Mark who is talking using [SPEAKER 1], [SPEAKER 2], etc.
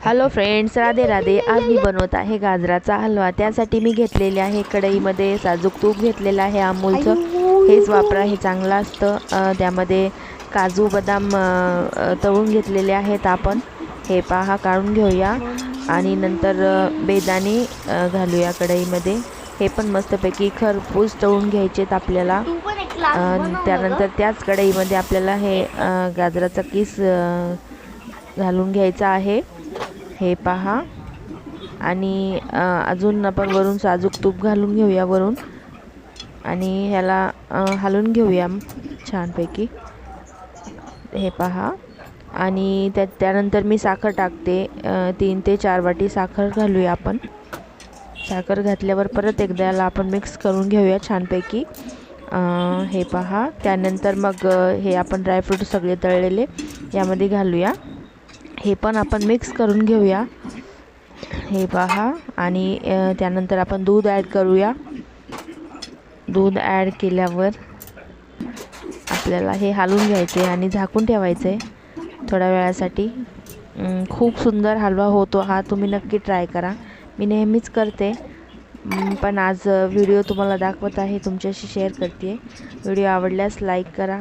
[SPEAKER 1] Hello friends, Radhe Radhe. आज मी बनवत आहे गाजराचा हलवा। त्यासाठी मी घेतलेले आहे कढईमध्ये साजूक तूप घेतलेलं आहे अमूलचं। हेच वापरा, हे चांगलं असतं। त्यामध्ये काजू बदाम तळून घेतलेले आहेत आपण। हे पहा, काढून घेऊया आणि नंतर बेदाणे घालूया कढईमध्ये। हे पण मस्तपैकी खरपूस तळून घ्यायचेत आपल्याला। त्यानंतर त्याच कढईमध्ये आपल्याला हे गाजराचा किस घालून घ्यायचा आहे। हे पहा, आणि अजून आपण वरून साजूक तूप घालून घेऊया वरून, आणि ह्याला हलवून घेऊया छानपैकी। हे पहा, आणि त्यानंतर मी साखर टाकते। 3 ते 4 वाटी साखर घालूया आपण। साखर घातल्यावर परत एकदा याला आपण मिक्स करून घेऊया छानपैकी। हे पहा, त्यानंतर मग हे आपण ड्रायफ्रूट सगळे तळलेले यामध्ये घालूया। हे पण आपण मिक्स करून घेऊया। हे पहा, आणि त्यानंतर आपण दूध ॲड करूया। दूध ॲड केल्यावर आपल्याला हे हलवून घ्यायचे आणि झाकून ठेवायचे थोड्या वेळासाठी। खूप सुंदर हलवा होतो हा, तुम्ही नक्की ट्राय करा। मी नेहमीच करते, पण आज व्हिडिओ तुम्हाला दाखवत आहे, तुमच्याशी शेअर करते। व्हिडिओ आवडल्यास लाईक करा,